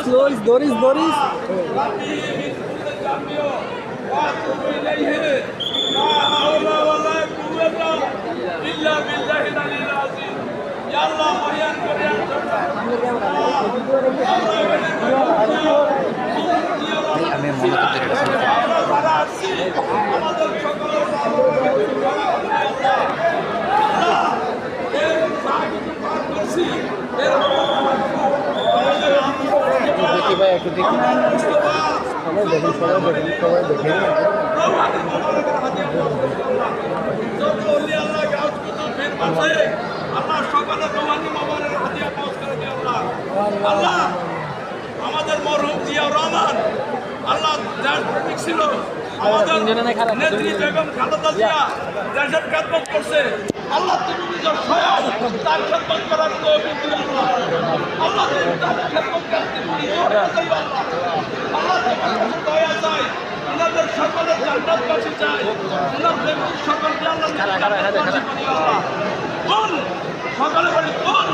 Luis, Doris, Doris. আমি মনে করতে ভাই একটু দেখি সবাই দেখেন সবাই দেখেন আমাদের মরহুম জিয়াউর রহমান আল্লাহ যার প্রতীক ছিল আমাদের নেত্রী বেগম খালেদা জিয়া দেশের খেদমত করছে আল্লাহ তুমি নিজের স্বয়ং তার খেদমত করার তৌফিক দিন আল্লাহ তুমি তার খেদমত করতে আল্লাহ তোমার কাছে দয়া চাই ওনাদের সকলের জান্নাতবাসী চাই ওনাদের সকলকে আল্লাহ জান্নাতবাসী বানিয়ে আল্লাহ কোন সকলে বলি কোন